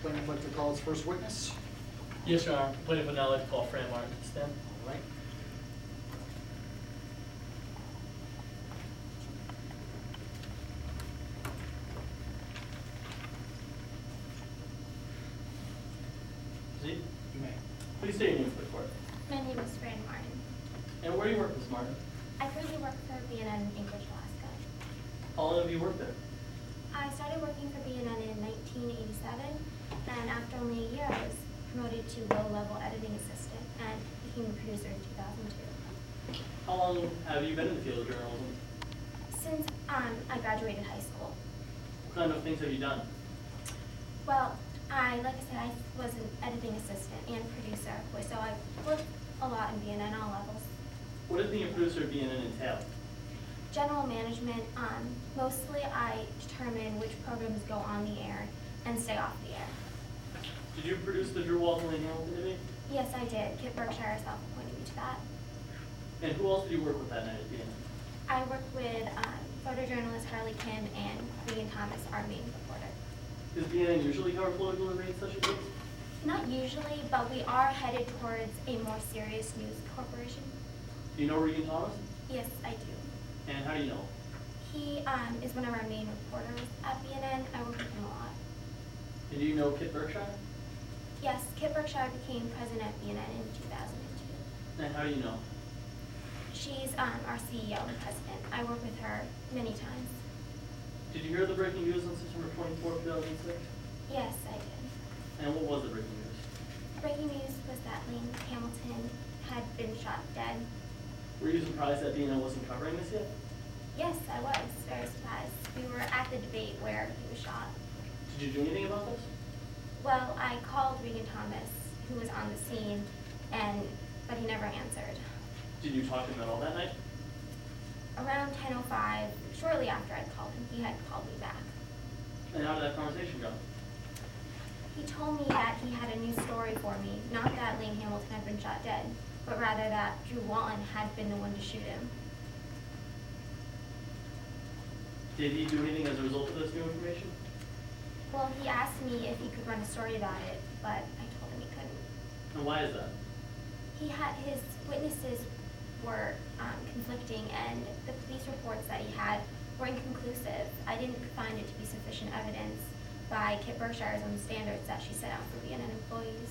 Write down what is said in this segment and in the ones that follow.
Plaintiff would like to call his first witness. Yes, Your Honor. Plaintiff would now like to call Fran Martin to stand. All right. Proceed. You may. Please state your name for the court. My name is Fran Martin. And where do you work, Ms. Martin? I currently work for BNN in Anchorage, Alaska. How long have you worked there? I started working for BNN in 1987, and after only a year, I was promoted to low-level editing assistant and became a producer in 2002. How long have you been in the field of journalism? Since I graduated high school. What kind of things have you done? Well, like I said, I was an editing assistant and producer, so I worked a lot in BNN, all levels. What does being a producer of BNN entail? General management, mostly I determine which programs go on the air and stay off the air. Did you produce the Drew Walton and Hamilton debate? Yes, I did. Kit Berkshire self-appointed me to that. And who else did you work with that night at BNN? I worked with photojournalist Harley Kim and Regan Thomas, our main reporter. Does BNN usually cover political debates such as this? Not usually, but we are headed towards a more serious news corporation. Do you know Regan Thomas? Yes, I do. And how do you know? He is one of our main reporters at BNN. I work with him a lot. And do you know Kit Berkshire? Yes, Kit Berkshire became president of BNN in 2002. And how do you know? She's our CEO and president. I work with her many times. Did you hear the breaking news on September 24, 2006? Yes, I did. And what was the breaking news? Breaking news was that Lane Hamilton had been shot dead. Were you surprised that BNN wasn't covering this yet? Yes, I was very surprised. We were at the debate where he was shot. Did you do anything about this? Well, I called Regan Thomas, who was on the scene, but he never answered. Did you talk to him at all that night? Around 10:05, shortly after I'd called him, he had called me back. And how did that conversation go? He told me that he had a new story for me, not that Lane Hamilton had been shot dead, but rather that Drew Walton had been the one to shoot him. Did he do anything as a result of this new information? Well, he asked me if he could run a story about it, but I told him he couldn't. And why is that? His witnesses were conflicting, and the police reports that he had were inconclusive. I didn't find it to be sufficient evidence by Kit Berkshire's own standards that she set out for BNN employees.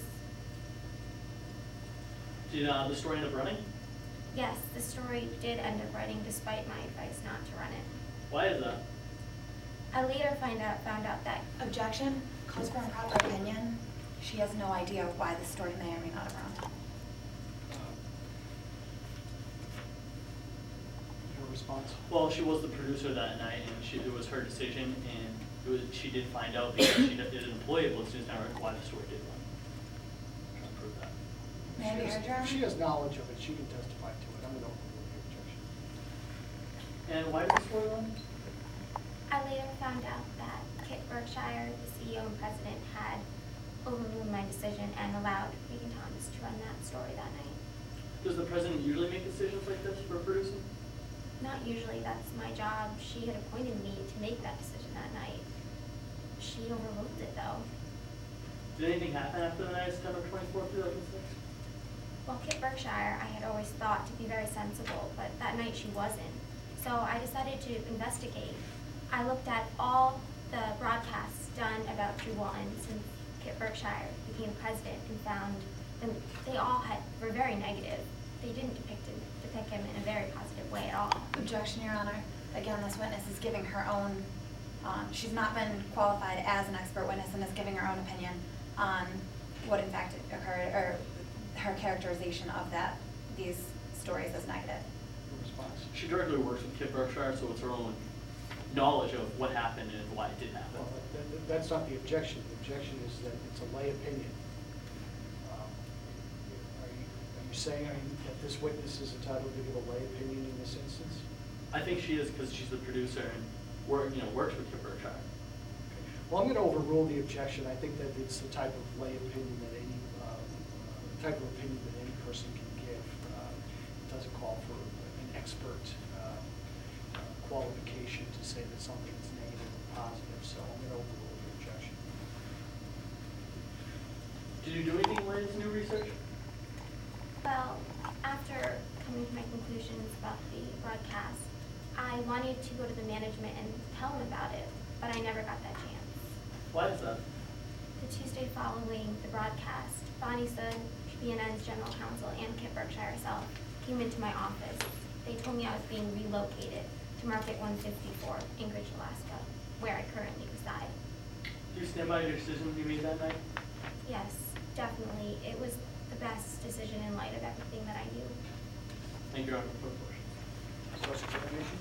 Did the story end up running? Yes, the story did end up running despite my advice not to run it. Why is that? I later found out that Objection. Calls for improper opinion. She has no idea why the story may or may not have run. Your response? Well, she was the producer that night, and it was her decision, and she did find out because she is an employee of Listeners Network why the story did run. I'm trying to prove that. May I be heard, Your Honor? If she has knowledge of it, she can testify to it. I'm going to overrule the objection. And why did the story run? I later found out that Kit Berkshire, the CEO and president, had overruled my decision and allowed Regan Thomas to run that story that night. Does the president usually make decisions like this for producing? Not usually, that's my job. She had appointed me to make that decision that night. She overruled it though. Did anything happen after the night of September 24, 2006? Well, Kit Berkshire, I had always thought to be very sensible, but that night she wasn't. So I decided to investigate. I looked at all the broadcasts done about Drew Walton since Kit Berkshire became president and found them, they all were very negative. They didn't depict him in a very positive way at all. Objection, Your Honor. Again, this witness is giving her own, she's not been qualified as an expert witness and is giving her own opinion on what in fact occurred, or her characterization of these stories as negative. Your response? She directly works with Kit Berkshire, so it's her own knowledge of what happened and why it didn't happen. Well, that's not the objection. The objection is that it's a lay opinion. Are you saying that this witness is entitled to give a lay opinion in this instance? I think she is because she's the producer and works with Kit Berkshire. Well, I'm going to overrule the objection. I think that it's the type of lay opinion that any person can give. It doesn't call for an expert qualification to say that something is negative or positive. So I'm going to overrule the objection. Did you do anything related to new research? Well, after coming to my conclusions about the broadcast, I wanted to go to the management and tell them about it, but I never got that chance. Why is that? The Tuesday following the broadcast, Bonnie Sun, BNN's general counsel, and Kit Berkshire herself came into my office. They told me I was being relocated to Market 154, Anchorage, Alaska, where I currently reside. Do you stand by your decision you made that night? Yes, definitely. It was the best decision in light of everything that I knew. Thank you, Your Honor. No questions. Cross-examination?